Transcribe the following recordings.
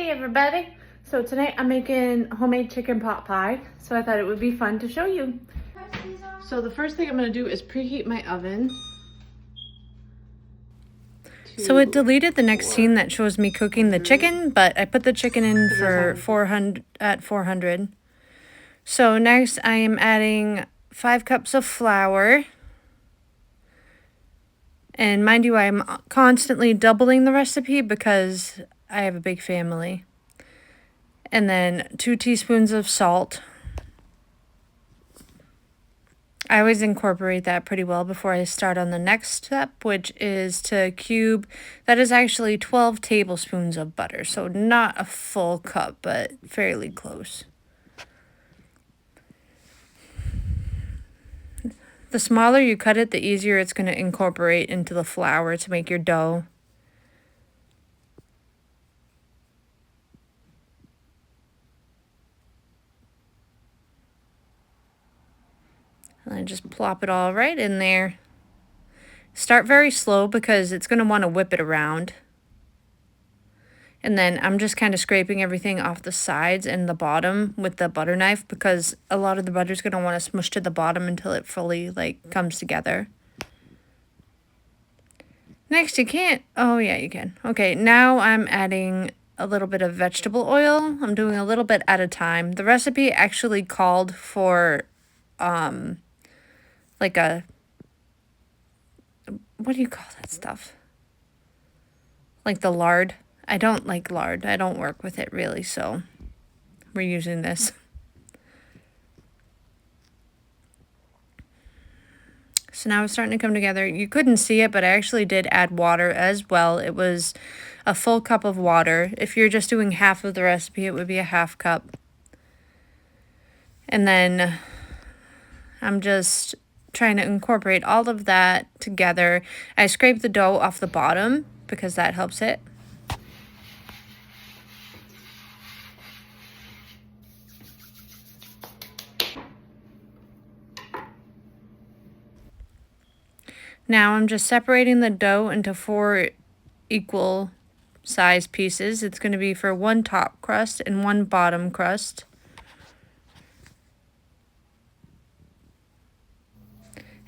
Hey everybody! So tonight I'm making homemade chicken pot pie, so I thought it would be fun to show you. So the first thing I'm going to do is preheat my oven. So it deleted the next scene that shows me cooking the chicken, but I put the chicken in for 400. So next I am adding 5 cups of flour. And mind you, I'm constantly doubling the recipe because I have a big family. And then 2 teaspoons of salt. I always incorporate that pretty well before I start on the next step, which is to cube. That is actually 12 tablespoons of butter, so not a full cup, but fairly close. The smaller you cut it, the easier it's going to incorporate into the flour to make your dough. And I just plop it all right in there. Start very slow because it's going to want to whip it around. And then I'm just kind of scraping everything off the sides and the bottom with the butter knife because a lot of the butter is going to want to smush to the bottom until it fully comes together. Next, you can't. Oh yeah, you can. Okay, now I'm adding a little bit of vegetable oil. I'm doing a little bit at a time. The recipe actually called for like a, what do you call that stuff? Like the lard. I don't like lard. I don't work with it really, so we're using this. So now it's starting to come together. You couldn't see it, but I actually did add water as well. It was a full cup of water. If you're just doing half of the recipe, it would be a half cup. And then I'm just trying to incorporate all of that together. I scrape the dough off the bottom because that helps it. Now I'm just separating the dough into 4 equal size pieces. It's going to be for 1 top crust and 1 bottom crust.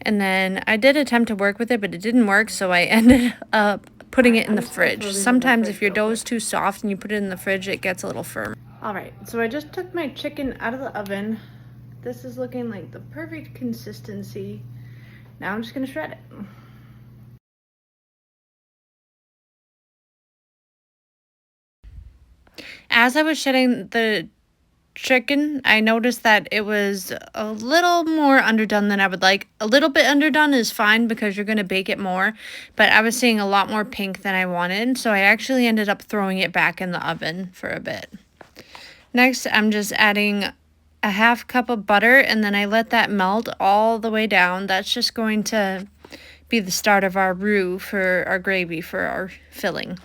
And then I did attempt to work with it, but it didn't work, so I ended up putting it in the fridge. Sometimes if your dough is too soft and you put it in the fridge, it gets a little firm. Alright, so I just took my chicken out of the oven. This is looking like the perfect consistency. Now I'm just going to shred it. As I was shredding the chicken, I noticed that it was a little more underdone than I would like. A little bit underdone is fine because you're going to bake it more, but I was seeing a lot more pink than I wanted, so I actually ended up throwing it back in the oven for a bit. Next, I'm just adding a half cup of butter, and then I let that melt all the way down. That's just going to be the start of our roux for our gravy for our filling.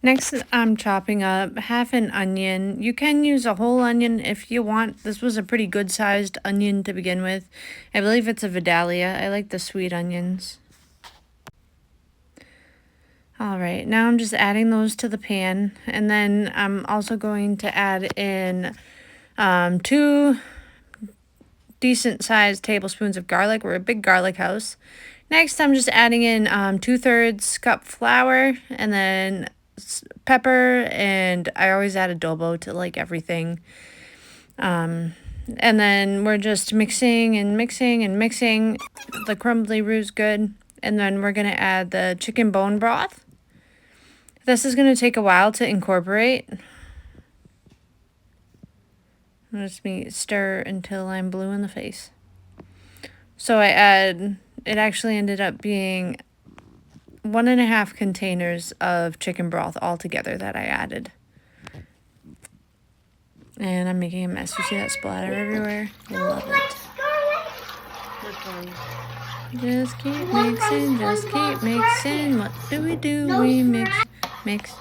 Next, I'm chopping up half an onion. You can use a whole onion if you want. This was a pretty good sized onion to begin with. I believe it's a Vidalia. I like the sweet onions. Alright, now I'm just adding those to the pan. And then I'm also going to add in 2 decent sized tablespoons of garlic. We're a big garlic house. Next, I'm just adding in 2/3 cup flour and then pepper, and I always add adobo to everything. And then we're just mixing and mixing and mixing. The crumbly roux's good. And then we're going to add the chicken bone broth. This is going to take a while to incorporate. Just stir until I'm blue in the face. So it actually ended up being 1.5 containers of chicken broth altogether that I added. And I'm making a mess. You see that splatter everywhere? Love it. Just keep mixing, just keep mixing. What do? We mix.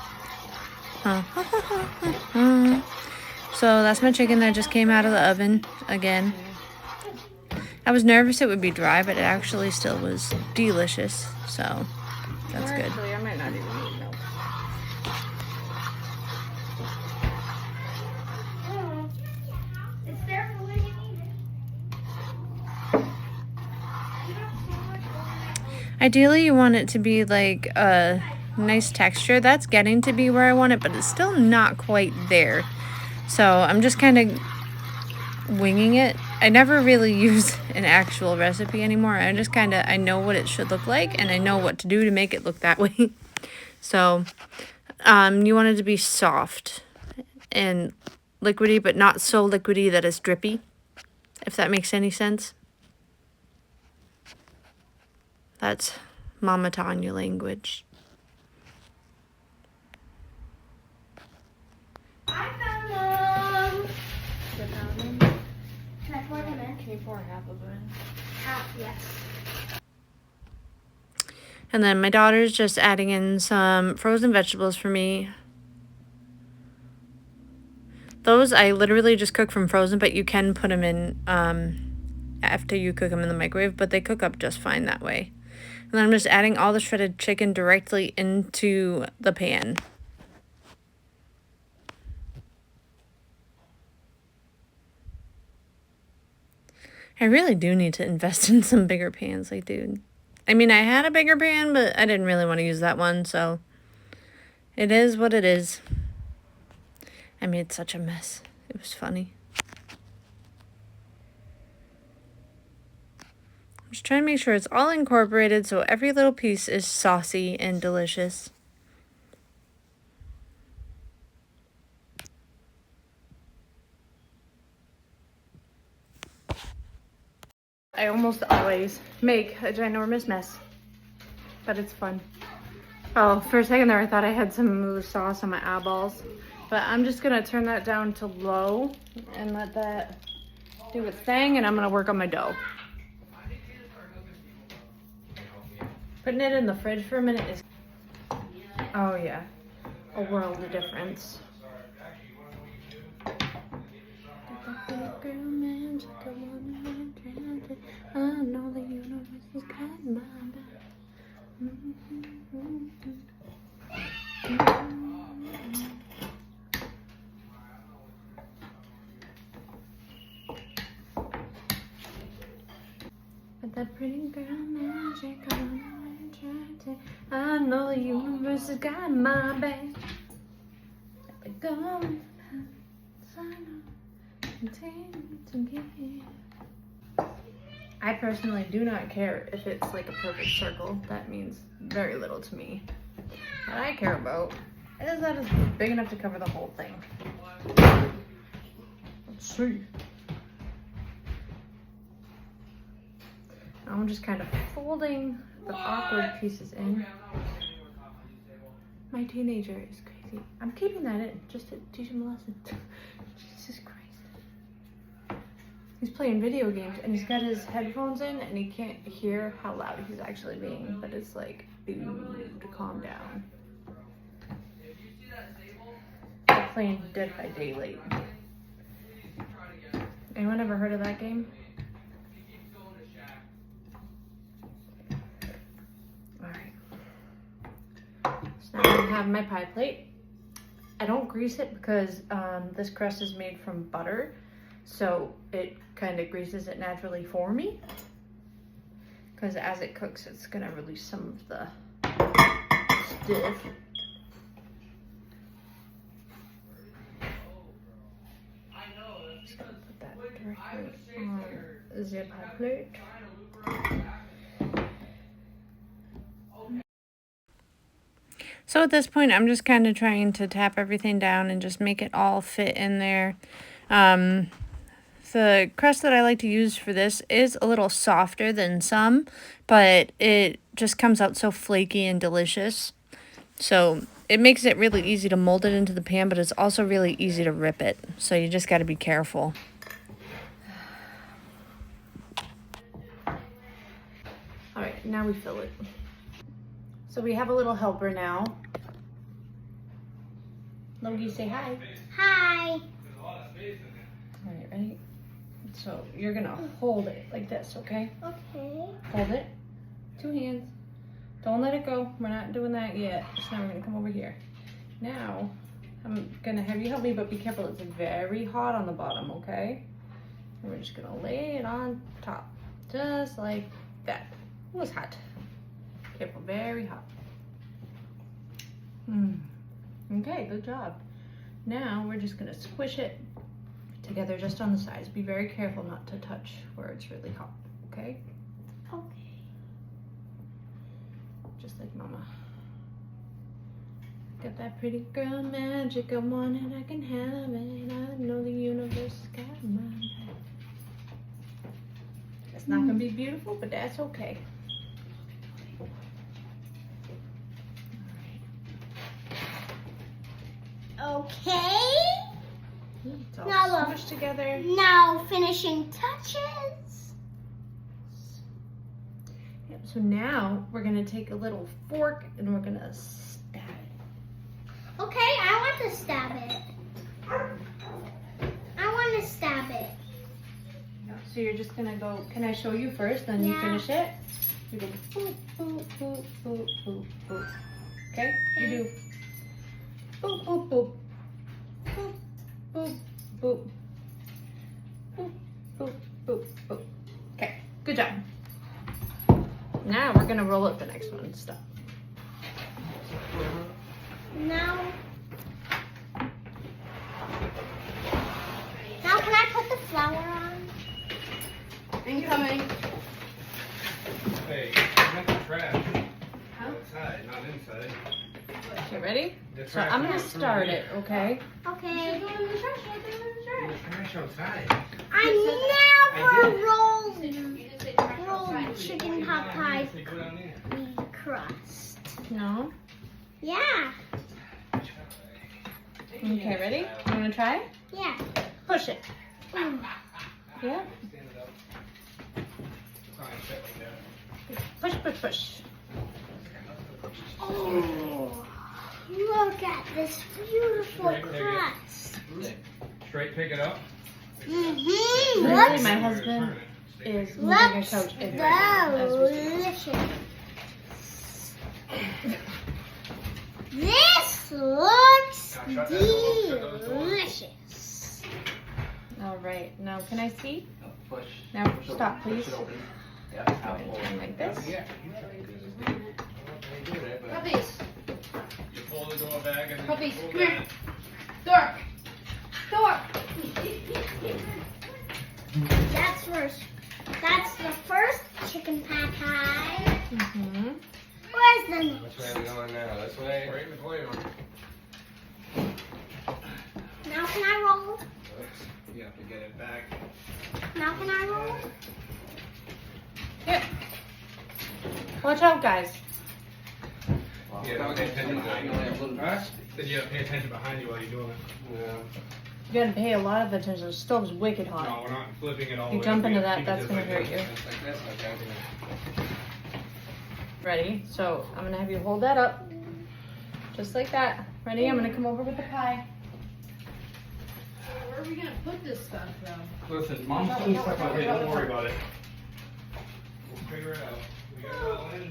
So that's my chicken that just came out of the oven again. I was nervous it would be dry, but it actually still was delicious, so that's good. Actually, I might not even need milk. It's there for when you need it. Ideally, you want it to be like a nice texture. That's getting to be where I want it, but it's still not quite there. So I'm just kind of winging it. I never really use an actual recipe anymore. I just kind of, I know what it should look like, and I know what to do to make it look that way. So you want it to be soft and liquidy, but not so liquidy that it's drippy, if that makes any sense. That's Mama Tanya language. I found them. You found them? Can I pour them in? Can you pour half of it in? Half, yes. And then my daughter's just adding in some frozen vegetables for me. Those I literally just cook from frozen, but you can put them in after you cook them in the microwave, but they cook up just fine that way. And then I'm just adding all the shredded chicken directly into the pan. I really do need to invest in some bigger pans, like, dude. I mean, I had a bigger pan, but I didn't really want to use that one, so it is what it is. I made such a mess. It was funny. I'm just trying to make sure it's all incorporated so every little piece is saucy and delicious. I almost always make a ginormous mess, but it's fun. Oh, for a second there I thought I had some of the sauce on my eyeballs, but I'm just gonna turn that down to low and let that do its thing, and I'm gonna work on my dough. Putting it in the fridge for a minute is, oh yeah, a world of difference. I know the universe has got my back. But that pretty girl magic on attracted. I know the universe has got my back. Let it go. Continue to give. I personally do not care if it's like a perfect circle. That means very little to me. What I care about is that it's big enough to cover the whole thing. Let's see. I'm just kind of folding the awkward pieces in. My teenager is crazy. I'm keeping that in just to teach him a lesson. Jesus Christ. He's playing video games and he's got his headphones in and he can't hear how loud he's actually being, but it's like, dude, calm down. They're playing Dead by Daylight. Anyone ever heard of that game? Alright. So now I have my pie plate. I don't grease it because this crust is made from butter. So it kind of greases it naturally for me, because as it cooks, it's gonna release some of the stuff. Just gonna put that directly on the pie plate. So at this point, I'm just kind of trying to tap everything down and just make it all fit in there. The crust that I like to use for this is a little softer than some, but it just comes out so flaky and delicious. So it makes it really easy to mold it into the pan, but it's also really easy to rip it. So you just got to be careful. All right, now we fill it. So we have a little helper now. Logie, say hi. Hi. All right, ready? Let's So you're gonna hold it like this, okay? Okay. Hold it. 2 hands. Don't let it go. We're not doing that yet. So now we're gonna come over here. Now, I'm gonna have you help me, but be careful. It's very hot on the bottom, okay? And we're just gonna lay it on top. Just like that. It was hot. Careful, very hot. Okay, good job. Now we're just gonna squish it together just on the sides. Be very careful not to touch where it's really hot, okay? Okay. Just like mama. Got that pretty girl magic. I want it, I can have it. I know the universe got mine. It's not gonna be beautiful, but that's okay. Okay. It's all Now look. smushed together. Now finishing touches. Yep, so now we're gonna take a little fork and we're gonna stab it. Okay, I want to stab it. I want to stab it. So you're just gonna go, can I show you first, then you Yeah. finish it? You go boop, boop, boop, boop, boop, boop. Okay? You do boop, boop, boop. Boop, boop, boop. Boop, boop, boop, boop. Okay, good job. Now we're gonna roll up the next one. Stop. Now can I put the flour on? Incoming. Hey, you meant the trash. Huh? Outside, not inside. Okay, ready? The So trash I'm gonna goes through start here. it, okay? Okay. The trash outside. I never I rolled chicken pot pie Say go down there. crust. No? Yeah. Okay, ready? You wanna try? Yeah. Push it. Mm. Yeah? Stand it up. Fine, sit like that. Push, push, push. Oh, look at this beautiful Straight, take it. crust. Straight, pick it up. Mm-hmm. Literally, Looks my husband is moving a Looks couch in right now as we speak. delicious. This looks Now shut that door. Shut those doors. delicious. All right, now can I see? Push. Now stop, please. Push it open. Yeah. Go ahead, turn like this. Yeah. Puppies, You pull the door back and then Puppies, pull come here. that. Dork, That's first. That's the first chicken pot pie. Mm-hmm. Where's the next? Which way are we going now? This way? Right in the corner. Now can I roll? Oops. You have to get it back. Now can I roll? Yep. Watch out, guys. Yeah, pay attention behind you. Huh? Then you have to pay attention behind you while you're doing it. Yeah. You gotta pay a lot of attention. The stove's wicked hot. No, we're not flipping it all If the you way. jump We into gotta that, keep it that's just gonna like hurt this. you. Just like this, okay. Ready? So I'm gonna have you hold that up. Just like that. Ready? I'm gonna come over with the pie. Where are we gonna put this stuff though? Listen, mom's putting stuff out here. Don't worry about it. We'll figure it out. We got it all in.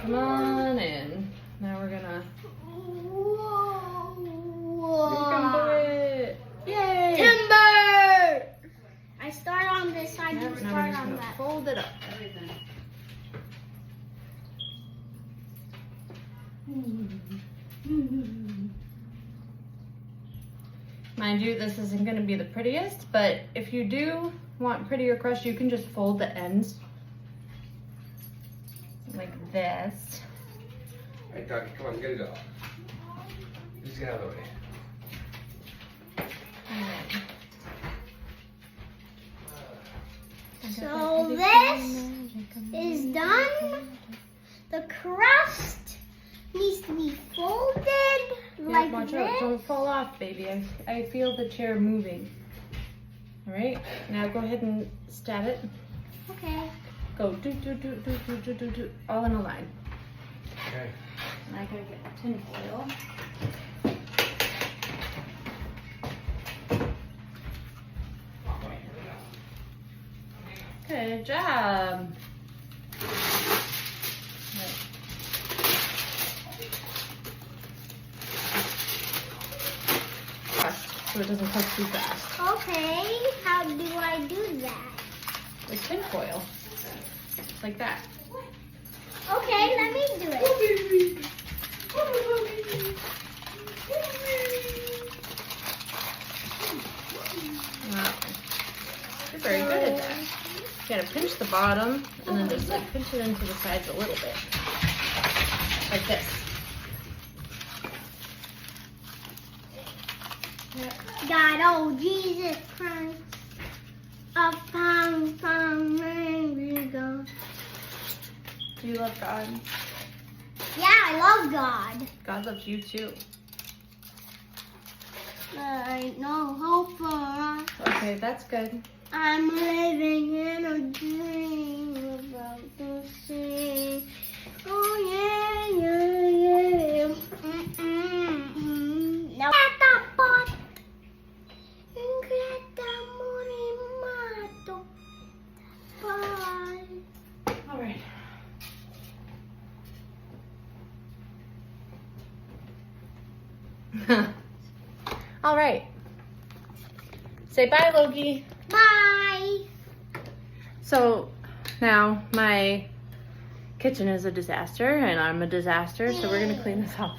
Come on in. Now we're gonna. You can do it. Yay! Timber! I start on this side, Yep, you now we're start just on gonna that. fold it up. Everything. Mind you, this isn't gonna be the prettiest, but if you do want prettier crust, you can just fold the ends. Like this. Hey, Doug, come on, get it off. Just get out of the way. Alright. So this is done. The crust needs to be folded Yeah, like watch this. out, don't fall off, baby. I feel the chair moving. Alright, now go ahead and stab it. Okay. Go do do do do do do do do all in a line. Okay. And I gotta get tin foil. Good job. So it doesn't cook too fast. Okay, how do I do that? Like tin foil. Like that. Okay, let me do it. Wow. You're very good at that. You gotta pinch the bottom and then just like pinch it into the sides a little bit. Like this. God, oh Jesus Christ, upon we go. Do you love God? Yeah, I love God. God loves you too. I no hope for us. Okay, that's good. I'm living in a dream about the sea. Oh yeah, yeah, yeah. Now at the pot, All right. All right. Say bye, Loki. Bye. So now my kitchen is a disaster and I'm a disaster, so we're gonna clean this up.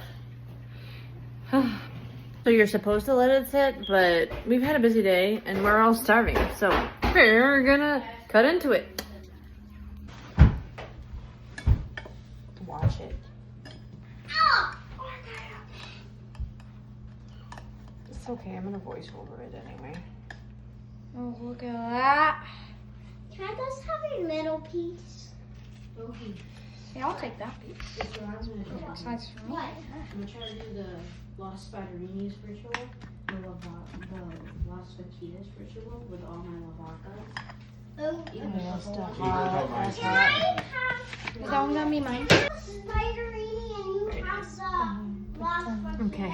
So you're supposed to let it sit, but we've had a busy day and we're all starving, so we're gonna cut into it. Watch it. It's okay, I'm gonna voice over it anyway. Oh, look at that. Can I just have a little piece? Okay. Yeah, I'll take that piece. So I'm gonna, Looks nice for me. I'm gonna try to do the Lost Spiderinis ritual, the Lost Fajitas ritual with all my lavacas. Oh, Even the whole can I have? Is that one gonna be mine? Spiderini and you have the lost. Okay.